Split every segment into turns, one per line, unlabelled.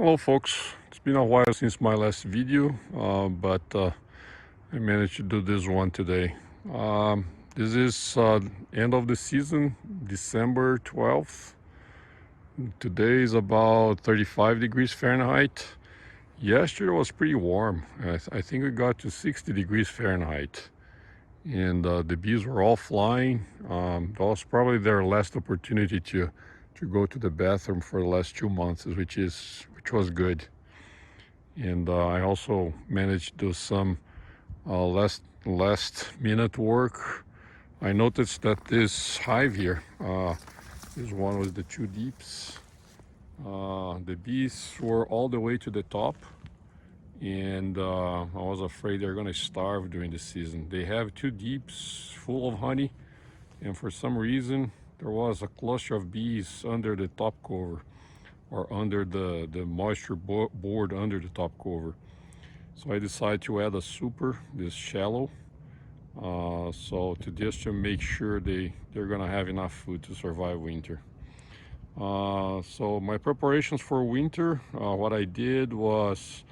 Hello folks, it's been a while since my last video, but I managed to do this one today. This is end of the season, December 12th. Today is about 35 degrees Fahrenheit. Yesterday was pretty warm. I think we got to 60 degrees Fahrenheit. And the bees were all flying. That was probably their last opportunity to go to the bathroom for the last 2 months, which was good. And I also managed to do some last minute work. I noticed that this hive here, this one with the two deeps, the bees were all the way to the top, and I was afraid they're gonna starve during the season. They have two deeps full of honey, and for some reason there was a cluster of bees under the top cover, or under the moisture board under the top cover. So I decided to add a super, this shallow, so to make sure they're gonna have enough food to survive winter. So my preparations for winter, what I did was,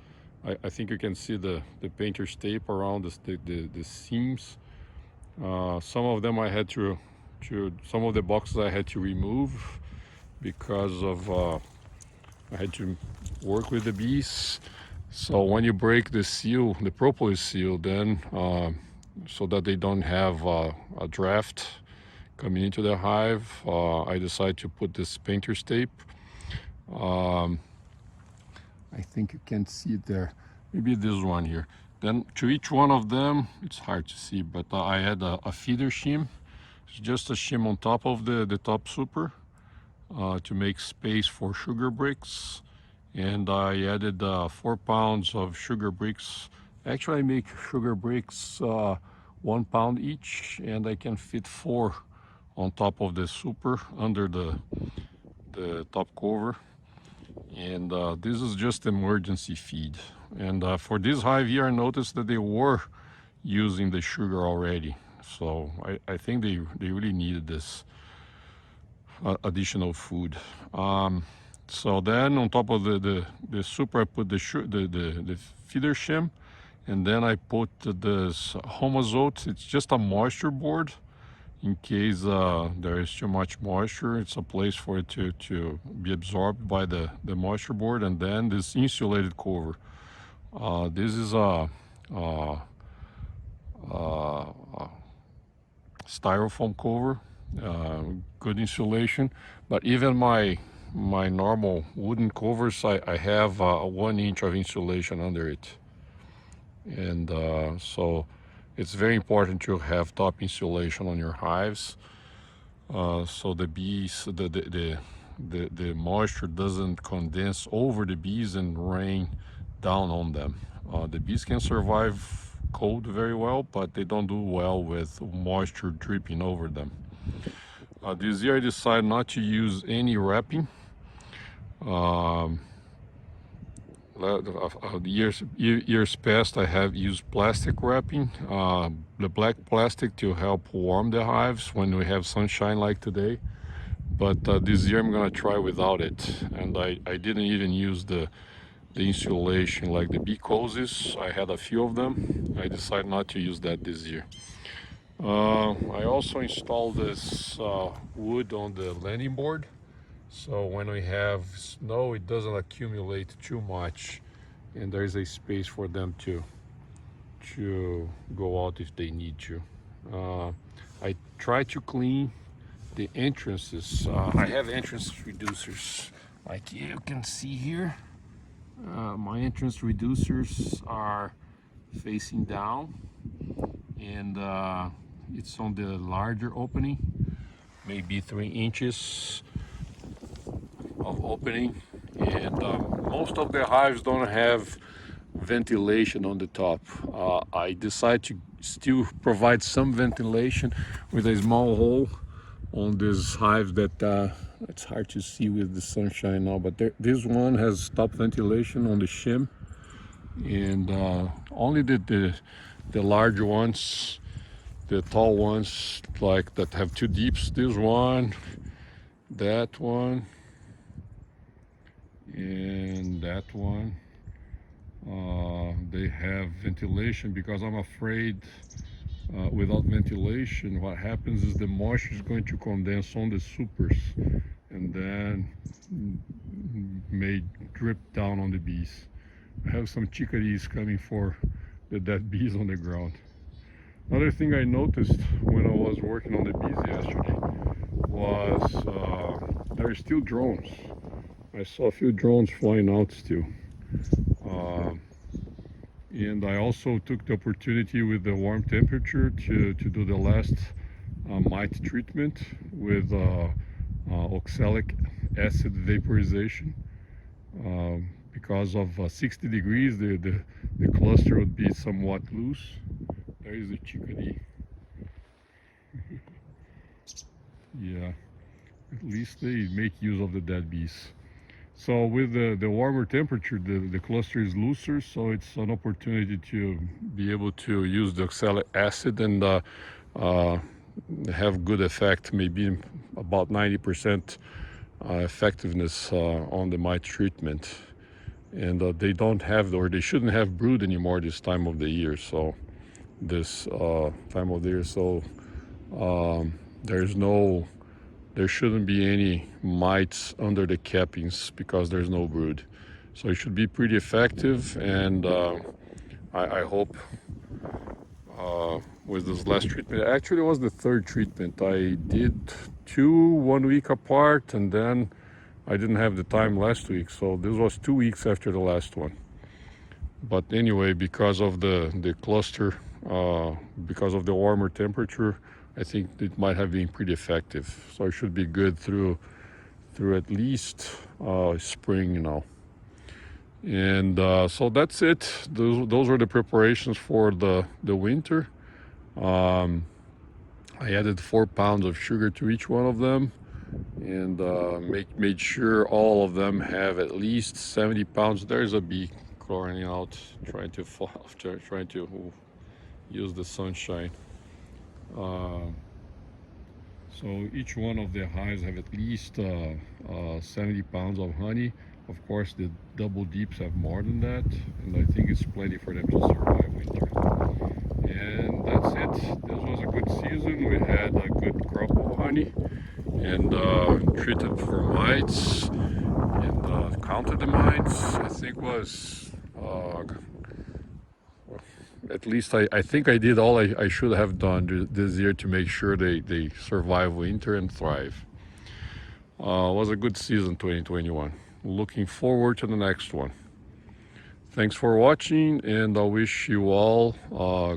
I think you can see the painter's tape around the seams. Some of them I had to some of the boxes I had to remove because of I had to work with the bees. So when you break the seal, the propolis seal, then so that they don't have a draft coming into the hive, I decided to put this painter's tape. I think you can see it there. Maybe this one here. Then to each one of them, it's hard to see, but I had a feeder shim. It's just a shim on top of the top super to make space for sugar bricks. And I added 4 pounds of sugar bricks. Actually, I make sugar bricks 1 pound each, and I can fit 4 on top of the super under the top cover. And this is just emergency feed. And for this hive here, I noticed that they were using the sugar already. So I think they really needed this additional food. So then on top of the super, I put the feeder shim, and then I put this Homasote. It's just a moisture board in case there is too much moisture. It's a place for it to be absorbed by the moisture board. And then this insulated cover. This is a styrofoam cover, good insulation. But even my normal wooden covers, I have 1 inch of insulation under it. And so it's very important to have top insulation on your hives, so the bees, the moisture doesn't condense over the bees and rain down on them. The bees can survive cold very well, but they don't do well with moisture dripping over them. This year I decided not to use any wrapping. Years past, I have used plastic wrapping, the black plastic, to help warm the hives when we have sunshine like today. But this year I'm gonna try without it, and I didn't even use the insulation like the bee cozies. I had a few of them. I decided not to use that this year. I also installed this wood on the landing board, so when we have snow, it doesn't accumulate too much, and there is a space for them to go out if they need to. I try to clean the entrances. I have entrance reducers, like you can see here. My entrance reducers are facing down, and it's on the larger opening, maybe 3 inches of opening. And most of the hives don't have ventilation on the top. I decide to still provide some ventilation with a small hole on this hive that it's hard to see with the sunshine now, but this one has top ventilation on the shim, and only the larger ones, the tall ones, like that have 2 deeps, this one, that one, and that one they have ventilation, because I'm afraid without ventilation what happens is the moisture is going to condense on the supers and then may drip down on the bees. I have some chickadees coming for the dead bees on the ground. Another thing I noticed when I was working on the bees yesterday was there are still drones. I saw a few drones flying out still. And I also took the opportunity with the warm temperature to do the last mite treatment with oxalic acid vaporization. Because of 60 degrees, the cluster would be somewhat loose. There is a chickadee. Yeah, at least they make use of the dead bees. So with the warmer temperature, the cluster is looser, so it's an opportunity to be able to use the oxalic acid and have good effect, maybe about 90% effectiveness on the mite treatment. And they don't have, or they shouldn't have brood anymore this time of the year. So this time of the year, so there shouldn't be any mites under the cappings because there's no brood. So it should be pretty effective, and I hope with this last treatment, actually it was the third treatment. I did 2 1 week apart, and then I didn't have the time last week, so this was 2 weeks after the last one. But anyway, because of the cluster, because of the warmer temperature, I think it might have been pretty effective. So it should be good through at least spring now. And so that's it. Those were the preparations for the winter. I added 4 pounds of sugar to each one of them, and made sure all of them have at least 70 pounds. There's a bee crawling out, trying to use the sunshine. So each one of the hives have at least 70 pounds of honey. Of course, the double deeps have more than that, and I think it's plenty for them to survive winter. And that's it. This was a good season. We had a good crop of honey, and treated for mites, and counted the mites. I think was at least I think I did all I should have done this year to make sure they survive winter and thrive. It was a good season, 2021. Looking forward to the next one. Thanks for watching, and I wish you all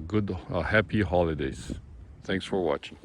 good, happy holidays. Thanks for watching.